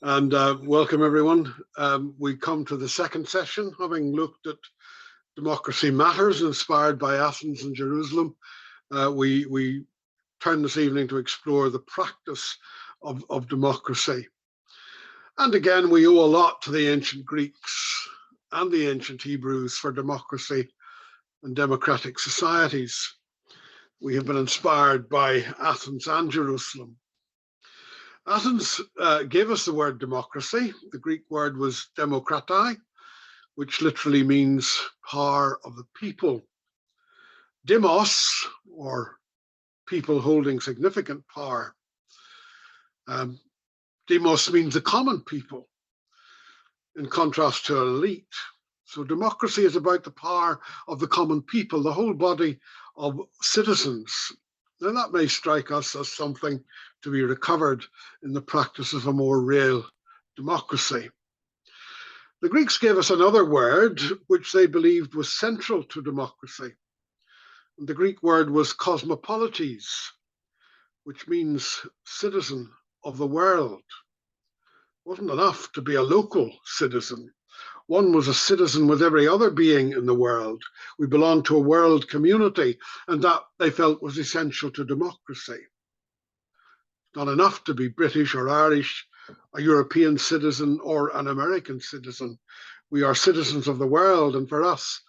And welcome everyone. We come to the second session, having looked at democracy matters inspired by Athens and Jerusalem. We turn this evening to explore the practice of democracy. And again, we owe a lot to the ancient Greeks and the ancient Hebrews for democracy and democratic societies. We have been inspired by Athens and Jerusalem. Athens gave us the word democracy. The Greek word was demokratai, which literally means power of the people. Demos, or people holding significant power. Demos means the common people, in contrast to elite. So democracy is about the power of the common people, the whole body of citizens. Now that may strike us as something to be recovered in the practice of a more real democracy. The Greeks gave us another word which they believed was central to democracy. And the Greek word was cosmopolites, which means citizen of the world. It wasn't enough to be a local citizen. One was a citizen with every other being in the world. We belonged to a world community, and that they felt was essential to democracy. Not enough to be British or Irish, a European citizen or an American citizen. We are citizens of the world, and for us,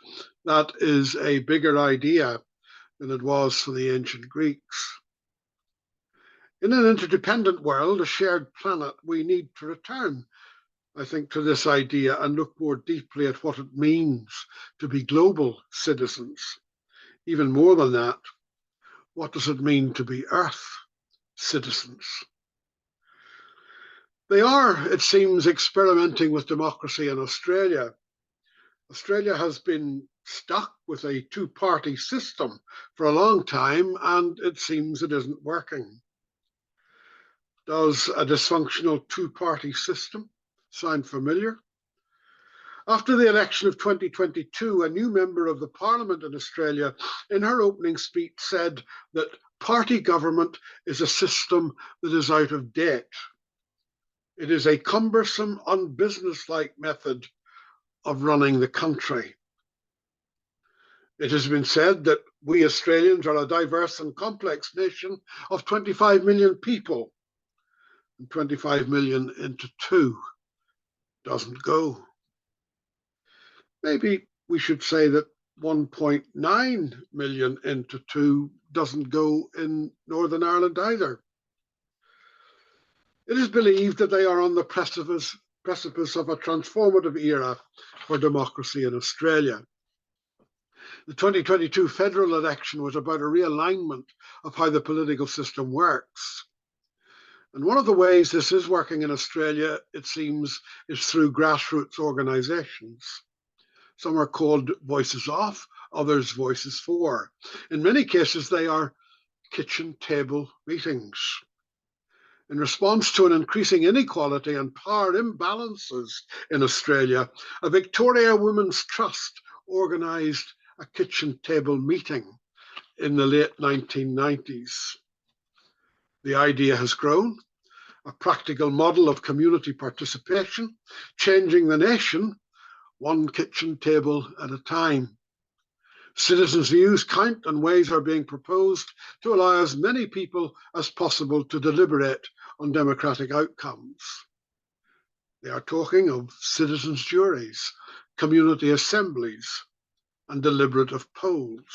that is a bigger idea than it was for the ancient Greeks. In an interdependent world, a shared planet, we need to return, I think, to this idea and look more deeply at what it means to be global citizens. Even more than that, what does it mean to be Earth citizens? They are, it seems, experimenting with democracy in Australia. Australia has been stuck with a two-party system for a long time, and it seems it isn't working. Does a dysfunctional two-party system sound familiar? After the election of 2022, a new member of the Parliament in Australia, in her opening speech, said that party government is a system that is out of date. It is a cumbersome, unbusinesslike method of running the country. It has been said that we Australians are a diverse and complex nation of 25 million people, and 25 million into two doesn't go. Maybe we should say that 1.9 million into two doesn't go in Northern Ireland either. It is believed that they are on the precipice of a transformative era for democracy in Australia. The 2022 federal election was about a realignment of how the political system works. And one of the ways this is working in Australia, it seems, is through grassroots organisations. Some are called voices off, others voices for. In many cases, they are kitchen table meetings. In response to an increasing inequality and power imbalances in Australia, a Victoria Women's Trust organised a kitchen table meeting in the late 1990s. The idea has grown, a practical model of community participation, changing the nation one kitchen table at a time. Citizens' views count, and ways are being proposed to allow as many people as possible to deliberate on democratic outcomes. They are talking of citizens' juries, community assemblies, and deliberative polls.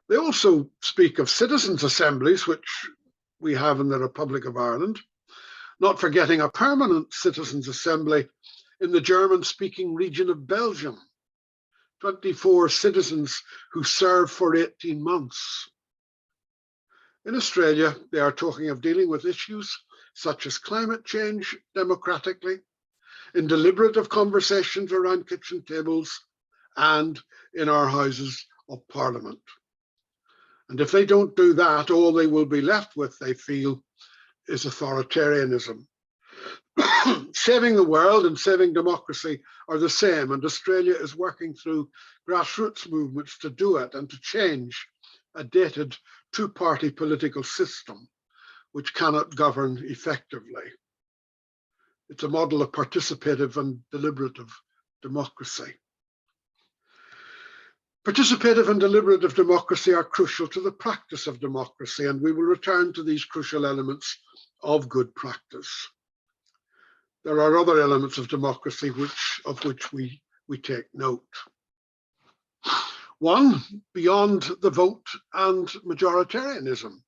They also speak of citizens' assemblies, which we have in the Republic of Ireland, not forgetting a permanent citizens' assembly in the German-speaking region of Belgium. 24 citizens who serve for 18 months. In Australia, they are talking of dealing with issues such as climate change democratically, in deliberative conversations around kitchen tables, and in our Houses of Parliament. And if they don't do that, all they will be left with, they feel, is authoritarianism. Saving the world and saving democracy are the same, and Australia is working through grassroots movements to do it and to change a dated two-party political system which cannot govern effectively. It's a model of participative and deliberative democracy. Participative and deliberative democracy are crucial to the practice of democracy, and we will return to these crucial elements of good practice. There are other elements of democracy of which we take note. One, beyond the vote and majoritarianism.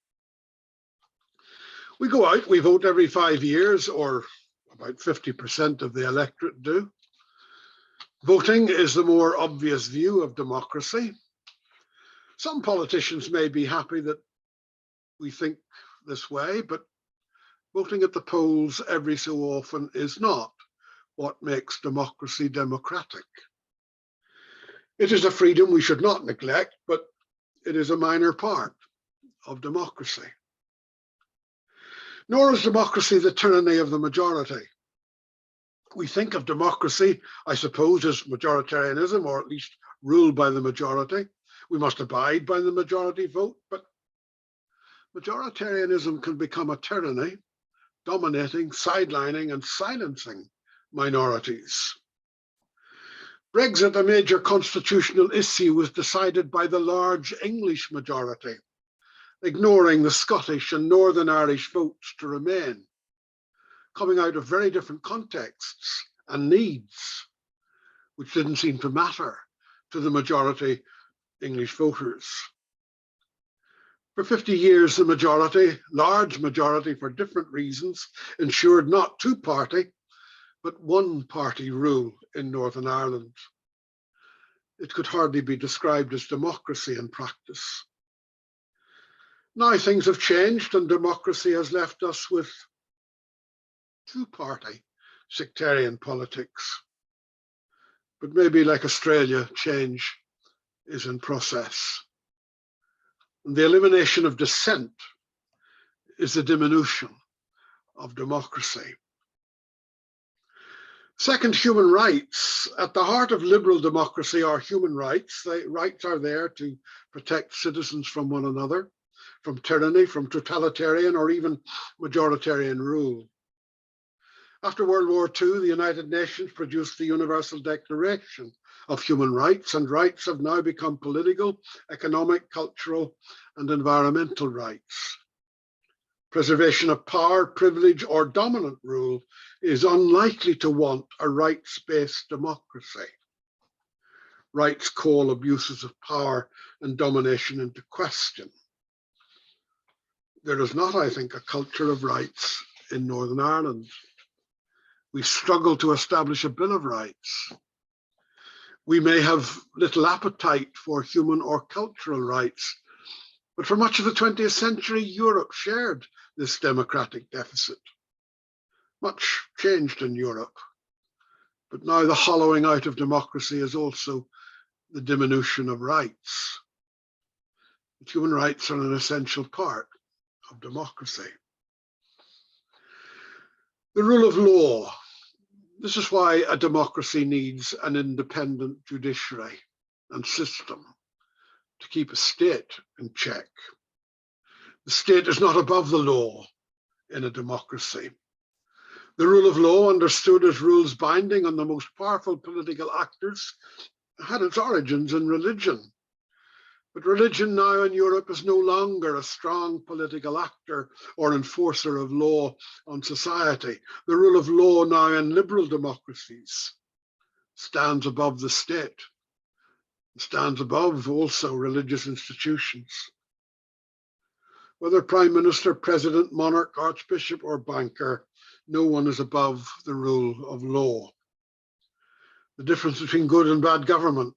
We go out, we vote every 5 years, or about 50% of the electorate do. Voting is the more obvious view of democracy. Some politicians may be happy that we think this way, but voting at the polls every so often is not what makes democracy democratic. It is a freedom we should not neglect, but it is a minor part of democracy. Nor is democracy the tyranny of the majority. We think of democracy, I suppose, as majoritarianism, or at least ruled by the majority. We must abide by the majority vote, but majoritarianism can become a tyranny, dominating, sidelining, and silencing minorities. Brexit, a major constitutional issue, was decided by the large English majority, ignoring the Scottish and Northern Irish votes to remain, coming out of very different contexts and needs, which didn't seem to matter to the majority English voters. For 50 years, the majority, large majority for different reasons, ensured not two-party, but one-party rule in Northern Ireland. It could hardly be described as democracy in practice. Now things have changed and democracy has left us with two-party sectarian politics. But maybe like Australia, change is in process. And the elimination of dissent is the diminution of democracy. Second, human rights. At the heart of liberal democracy are human rights. The rights are there to protect citizens from one another, from tyranny, from totalitarian or even majoritarian rule. After World War II, the United Nations produced the Universal Declaration of Human Rights, and rights have now become political, economic, cultural, and environmental rights. Preservation of power, privilege, or dominant rule is unlikely to want a rights-based democracy. Rights call abuses of power and domination into question. There is not, I think, a culture of rights in Northern Ireland. We struggle to establish a Bill of Rights. We may have little appetite for human or cultural rights, but for much of the 20th century, Europe shared this democratic deficit. Much changed in Europe, but now the hollowing out of democracy is also the diminution of rights. But human rights are an essential part of democracy. The rule of law. This is why a democracy needs an independent judiciary and system to keep a state in check. The state is not above the law in a democracy. The rule of law, understood as rules binding on the most powerful political actors, had its origins in religion. But religion now in Europe is no longer a strong political actor or enforcer of law on society. The rule of law now in liberal democracies stands above the state, stands above also religious institutions. Whether Prime Minister, President, Monarch, Archbishop, or banker, no one is above the rule of law. The difference between good and bad government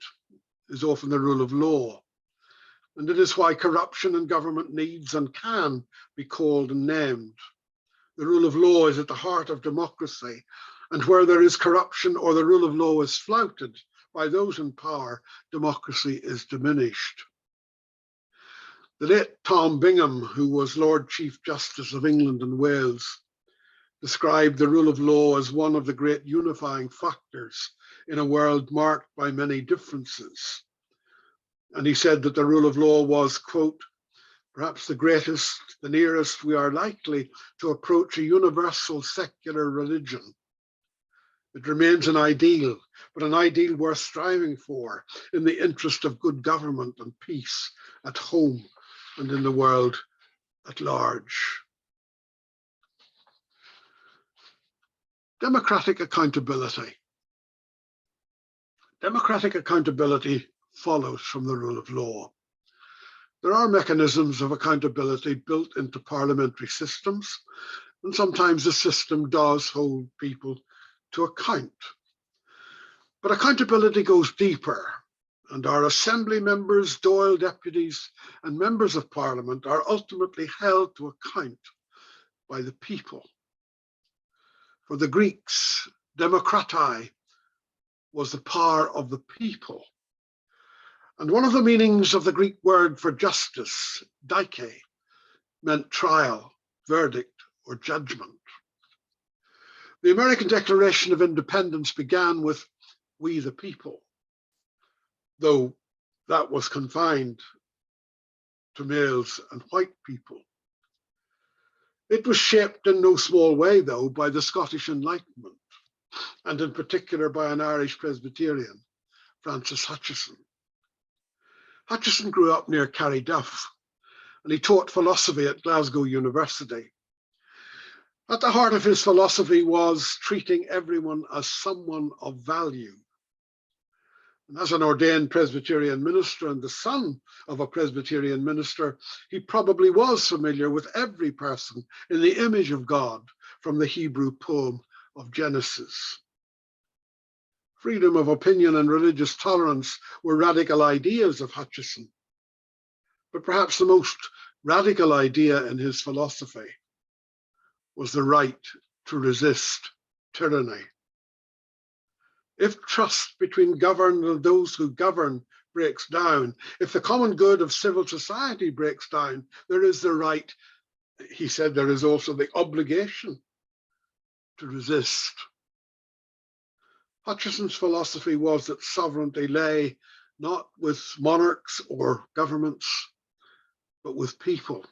is often the rule of law. And it is why corruption in government needs and can be called and named. The rule of law is at the heart of democracy, and where there is corruption or the rule of law is flouted by those in power, democracy is diminished. The late Tom Bingham, who was Lord Chief Justice of England and Wales, described the rule of law as one of the great unifying factors in a world marked by many differences. And he said that the rule of law was, quote, perhaps the greatest, the nearest we are likely to approach a universal secular religion It remains an ideal, but an ideal worth striving for in the interest of good government and peace at home and in the world at large. Democratic accountability. Democratic accountability follows from the rule of law. There are mechanisms of accountability built into parliamentary systems, and sometimes the system does hold people to account. But accountability goes deeper, and our assembly members, Dáil deputies, and members of parliament are ultimately held to account by the people. For the Greeks, demokratai was the power of the people. And one of the meanings of the Greek word for justice, dike, meant trial, verdict, or judgment. The American Declaration of Independence began with "We the people," though that was confined to males and white people. It was shaped in no small way, though, by the Scottish Enlightenment, and in particular by an Irish Presbyterian, Francis Hutcheson. Hutcheson grew up near Carryduff, and he taught philosophy at Glasgow University. At the heart of his philosophy was treating everyone as someone of value. And as an ordained Presbyterian minister and the son of a Presbyterian minister, he probably was familiar with every person in the image of God from the Hebrew poem of Genesis. Freedom of opinion and religious tolerance were radical ideas of Hutcheson. But perhaps the most radical idea in his philosophy was the right to resist tyranny. If trust between governed and those who govern breaks down, if the common good of civil society breaks down, there is the right, he said, there is also the obligation to resist. Hutcheson's philosophy was that sovereignty lay not with monarchs or governments, but with people.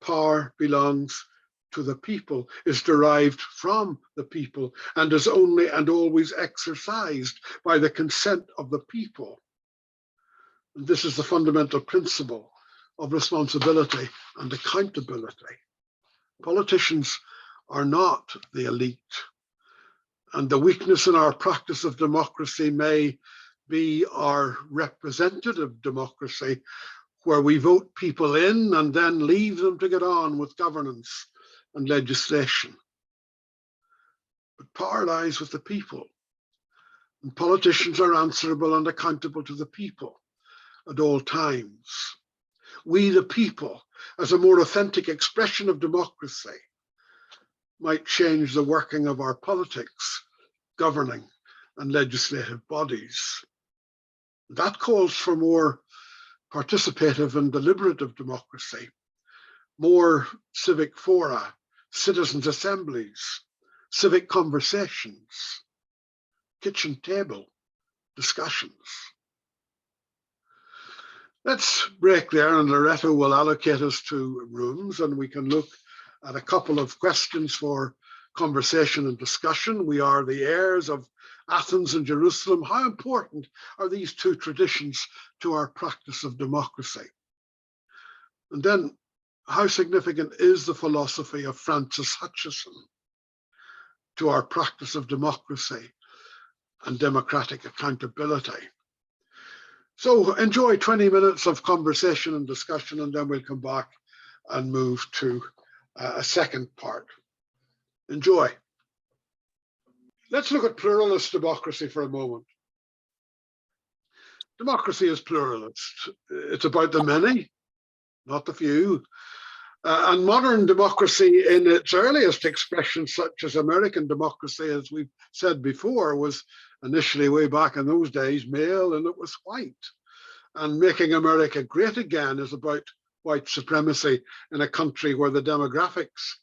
Power belongs to the people, is derived from the people, and is only and always exercised by the consent of the people. And this is the fundamental principle of responsibility and accountability. Politicians are not the elite, and the weakness in our practice of democracy may be our representative democracy, where we vote people in and then leave them to get on with governance and legislation. But power lies with the people, and politicians are answerable and accountable to the people at all times. We, the people, as a more authentic expression of democracy, might change the working of our politics, governing and legislative bodies. That calls for more participative and deliberative democracy, more civic fora, citizens' assemblies, civic conversations, kitchen table discussions. Let's break there, and Loretto will allocate us to rooms, and we can look at a couple of questions for conversation and discussion. We are the heirs of Athens and Jerusalem. How important are these two traditions to our practice of democracy? And then, how significant is the philosophy of Francis Hutcheson to our practice of democracy and democratic accountability? So enjoy 20 minutes of conversation and discussion, and then we'll come back and move to a second part. Enjoy. Let's look at pluralist democracy for a moment. Democracy is pluralist. It's about the many, not the few. And modern democracy in its earliest expressions, such as American democracy, as we've said before, was initially way back in those days male, and it was white. And making America great again is about white supremacy in a country where the demographics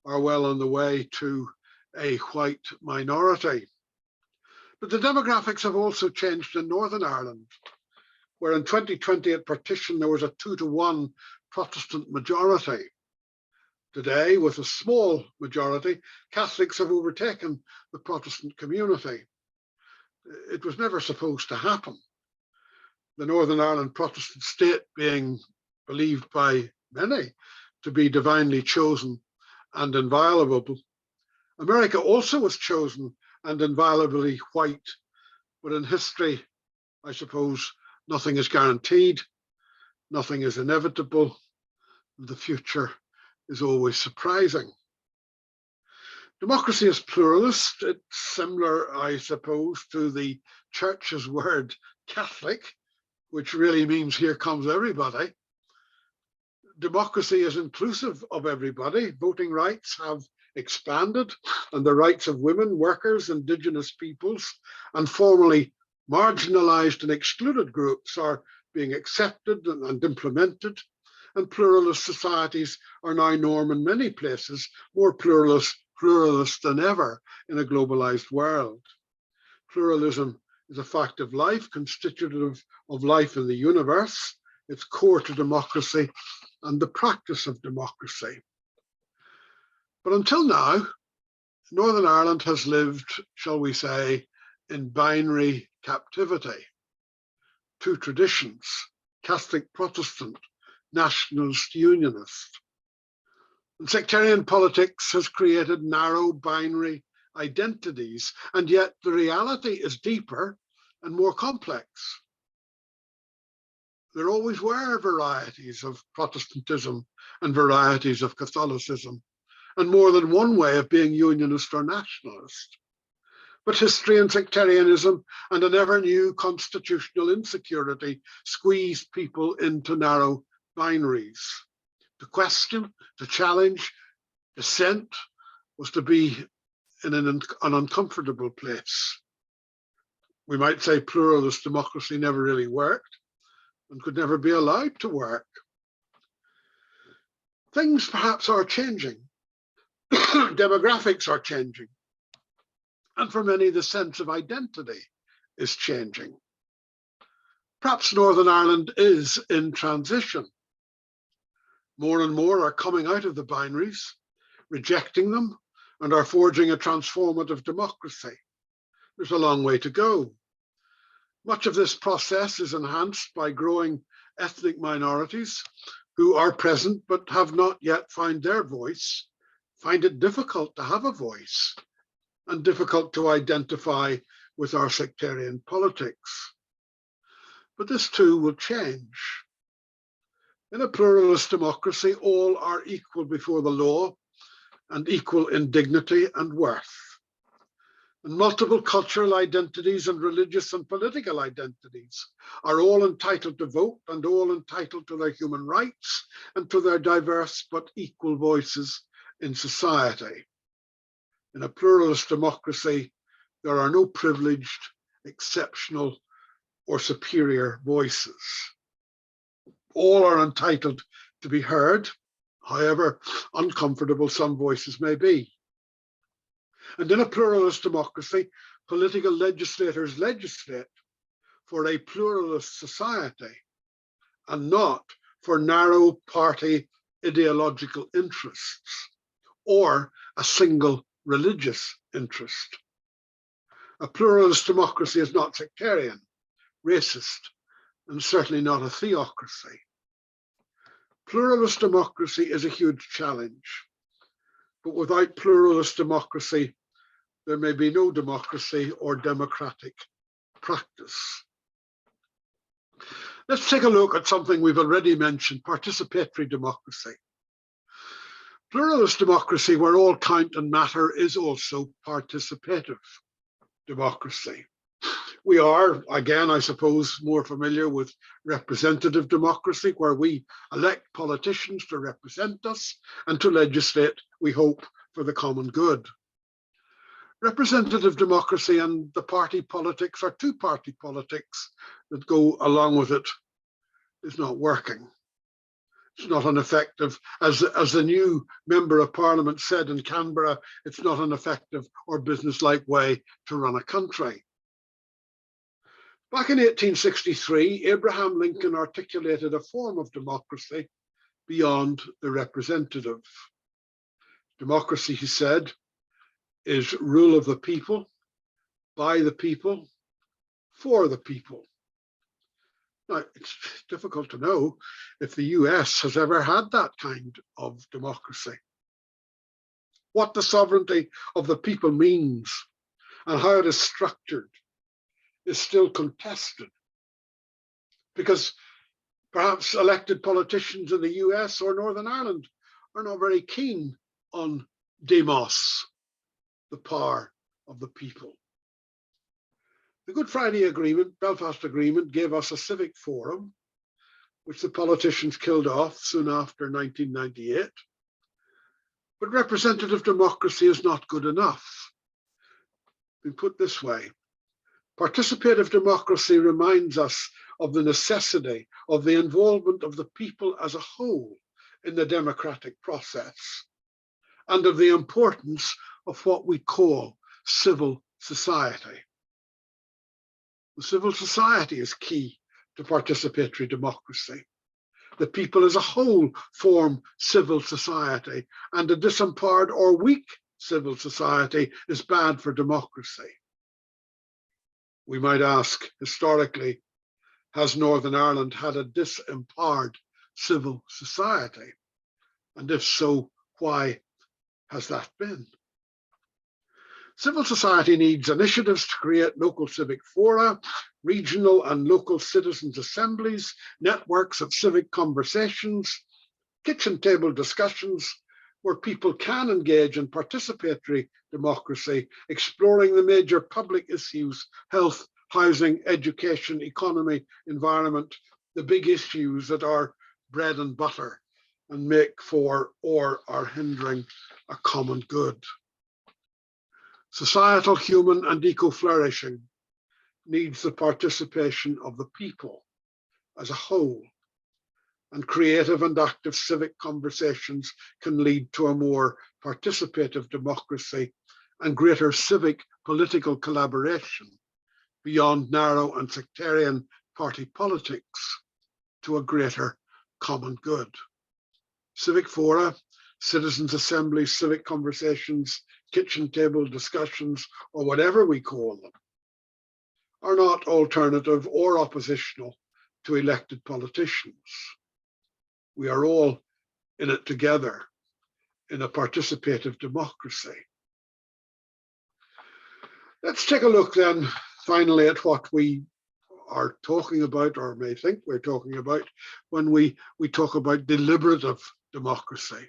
are well on the way to a white minority. But the demographics have also changed in Northern Ireland, where in 2020 at partition there was a 2-to-1 Protestant majority. Today, with a small majority, Catholics have overtaken the Protestant community. It was never supposed to happen. The Northern Ireland Protestant state being believed by many to be divinely chosen and inviolable. America also was chosen and inviolably white, but in history, I suppose, nothing is guaranteed, nothing is inevitable, the future is always surprising. Democracy is pluralist. It's similar, I suppose, to the church's word Catholic, which really means here comes everybody. Democracy is inclusive of everybody. Voting rights have expanded, and the rights of women, workers, indigenous peoples, and formerly marginalized and excluded groups are being accepted and implemented. And pluralist societies are now norm in many places, more pluralist than ever in a globalized world. Pluralism is a fact of life, constitutive of life in the universe. It's core to democracy and the practice of democracy. But until now, Northern Ireland has lived, shall we say, in binary captivity. Two traditions, Catholic Protestant, nationalist unionist. And sectarian politics has created narrow binary identities, and yet the reality is deeper and more complex. There always were varieties of Protestantism and varieties of Catholicism, and more than one way of being unionist or nationalist. But history and sectarianism and an ever new constitutional insecurity squeezed people into narrow binaries. To question, to challenge, dissent was to be in an uncomfortable place. We might say pluralist democracy never really worked and could never be allowed to work. Things perhaps are changing. Demographics are changing. And for many, the sense of identity is changing. Perhaps Northern Ireland is in transition. More and more are coming out of the binaries, rejecting them, and are forging a transformative democracy. There's a long way to go. Much of this process is enhanced by growing ethnic minorities who are present but have not yet found their voice, find it difficult to have a voice and difficult to identify with our sectarian politics. But this too will change. In a pluralist democracy, all are equal before the law and equal in dignity and worth. And multiple cultural identities and religious and political identities are all entitled to vote and all entitled to their human rights and to their diverse but equal voices in society. In a pluralist democracy, there are no privileged, exceptional, or superior voices. All are entitled to be heard, however uncomfortable some voices may be. And in a pluralist democracy, political legislators legislate for a pluralist society and not for narrow party ideological interests or a single religious interest. A pluralist democracy is not sectarian, racist, and certainly not a theocracy. Pluralist democracy is a huge challenge, but without pluralist democracy, there may be no democracy or democratic practice. Let's take a look at something we've already mentioned, participatory democracy. Pluralist democracy, where all count and matter, is also participative democracy. We are, again, I suppose, more familiar with representative democracy, where we elect politicians to represent us and to legislate, we hope, for the common good. Representative democracy and the party politics, or two-party politics that go along with it, is not working. It's not an effective, as the new Member of Parliament said in Canberra, it's not an effective or business-like way to run a country. Back in 1863, Abraham Lincoln articulated a form of democracy beyond the representative. Democracy, he said, is rule of the people, by the people, for the people. Now, it's difficult to know if the US has ever had that kind of democracy. What the sovereignty of the people means and how it is structured is still contested, because perhaps elected politicians in the US or Northern Ireland are not very keen on demos, the power of the people. The Good Friday Agreement, Belfast Agreement, gave us a civic forum, which the politicians killed off soon after 1998. But representative democracy is not good enough. Been put this way, participative democracy reminds us of the necessity of the involvement of the people as a whole in the democratic process, and of the importance of what we call civil society. The civil society is key to participatory democracy. The people as a whole form civil society, and a disempowered or weak civil society is bad for democracy. We might ask, historically, has Northern Ireland had a disempowered civil society? And if so, why has that been? Civil society needs initiatives to create local civic fora, regional and local citizens' assemblies, networks of civic conversations, kitchen table discussions, where people can engage in participatory democracy, exploring the major public issues: health, housing, education, economy, environment, the big issues that are bread and butter and make for or are hindering a common good. Societal, human, and eco-flourishing needs the participation of the people as a whole, and creative and active civic conversations can lead to a more participative democracy and greater civic political collaboration beyond narrow and sectarian party politics to a greater common good. Civic fora, citizens' assemblies, civic conversations, kitchen table discussions, or whatever we call them, are not alternative or oppositional to elected politicians. We are all in it together in a participative democracy. Let's take a look then finally at what we are talking about, or may think we're talking about, when we talk about deliberative democracy.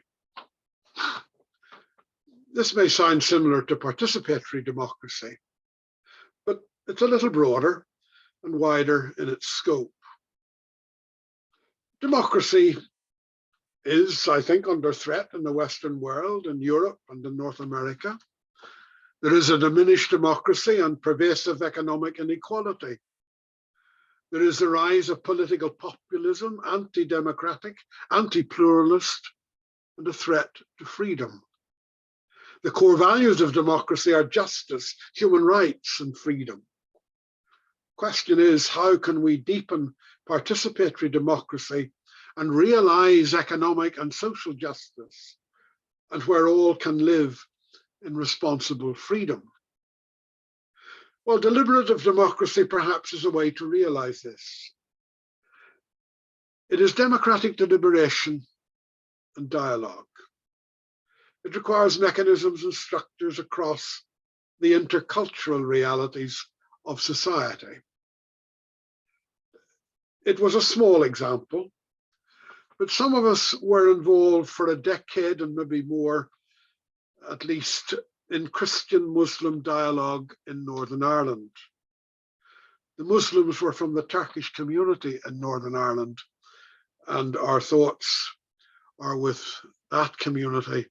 This may sound similar to participatory democracy, but it's a little broader and wider in its scope. Democracy is, I think, under threat in the Western world, in Europe and in North America. There is a diminished democracy and pervasive economic inequality. There is the rise of political populism, anti-democratic, anti-pluralist, and a threat to freedom. The core values of democracy are justice, human rights, and freedom. Question is, how can we deepen participatory democracy and realize economic and social justice, and where all can live in responsible freedom? Well, deliberative democracy perhaps is a way to realize this. It is democratic deliberation and dialogue. It requires mechanisms and structures across the intercultural realities of society. It was a small example, but some of us were involved for a decade and maybe more, at least, in Christian-Muslim dialogue in Northern Ireland. The Muslims were from the Turkish community in Northern Ireland, and our thoughts are with that community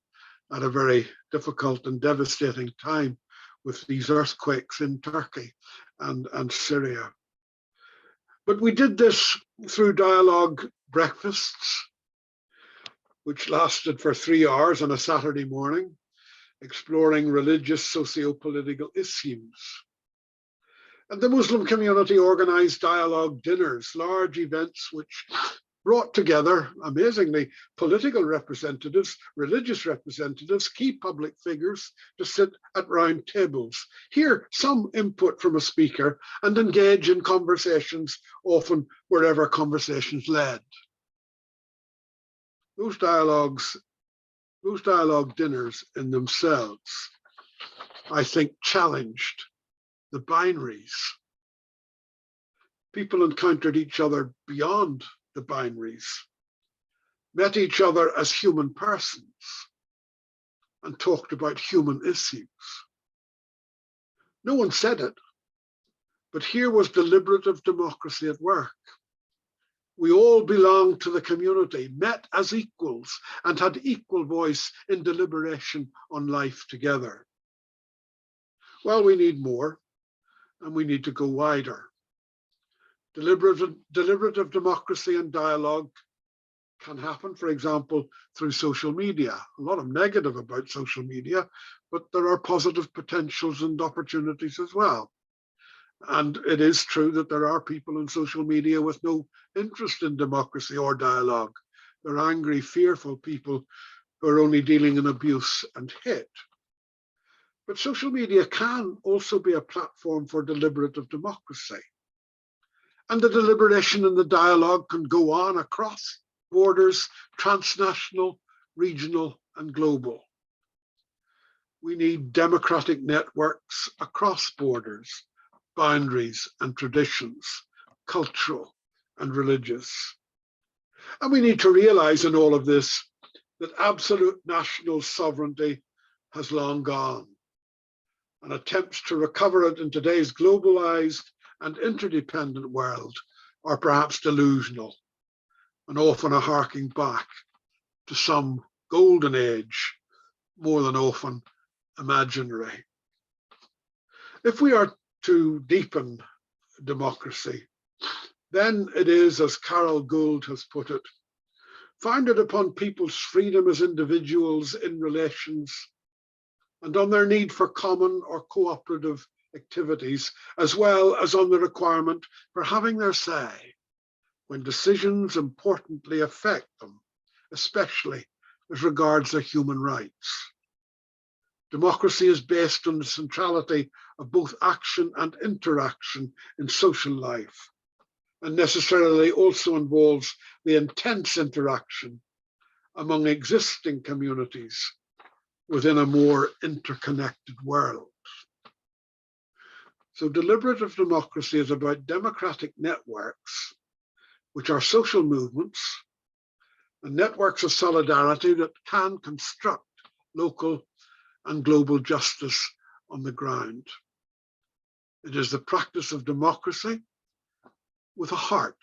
at a very difficult and devastating time with these earthquakes in Turkey and Syria. But we did this through dialogue breakfasts, which lasted for 3 hours on a Saturday morning, exploring religious, socio-political issues. And the Muslim community organized dialogue dinners, large events which brought together, amazingly, political representatives, religious representatives, key public figures to sit at round tables, hear some input from a speaker, and engage in conversations, often wherever conversations led. Those dialogue dinners in themselves, I think, challenged the binaries. People encountered each other beyond the binaries, met each other as human persons, and talked about human issues. No one said it, but here was deliberative democracy at work. We all belonged to the community, met as equals, and had equal voice in deliberation on life together. Well, we need more, and we need to go wider. Deliberative democracy and dialogue can happen, for example, through social media. A lot of negative about social media, but there are positive potentials and opportunities as well. And it is true that there are people in social media with no interest in democracy or dialogue. They're angry, fearful people who are only dealing in abuse and hate. But social media can also be a platform for deliberative democracy. And the deliberation and the dialogue can go on across borders, transnational, regional, and global. We need democratic networks across borders, boundaries, and traditions, cultural and religious. And we need to realize in all of this that absolute national sovereignty has long gone, and attempts to recover it in today's globalized and interdependent world are perhaps delusional and often a harking back to some golden age, more than often imaginary. If we are to deepen democracy, then it is, as Carol Gould has put it, founded upon people's freedom as individuals in relations and on their need for common or cooperative activities, as well as on the requirement for having their say when decisions importantly affect them, especially as regards their human rights. Democracy is based on the centrality of both action and interaction in social life, and necessarily also involves the intense interaction among existing communities within a more interconnected world. So deliberative democracy is about democratic networks, which are social movements and networks of solidarity that can construct local and global justice on the ground. It is the practice of democracy with a heart,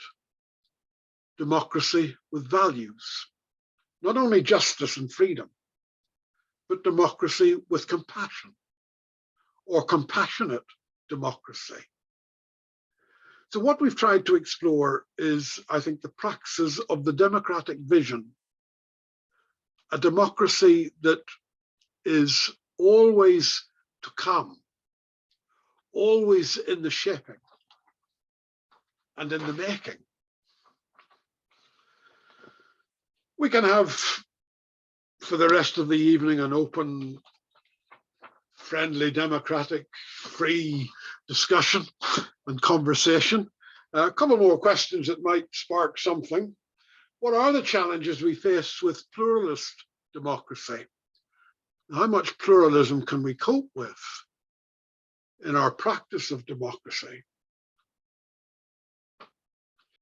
democracy with values, not only justice and freedom, but democracy with compassion, or compassionate democracy. So what we've tried to explore is, I think, the praxis of the democratic vision, a democracy that is always to come, always in the shaping and in the making. We can have, for the rest of the evening, an open, friendly, democratic, free discussion and conversation. A couple more questions that might spark something. What are the challenges we face with pluralist democracy? How much pluralism can we cope with in our practice of democracy?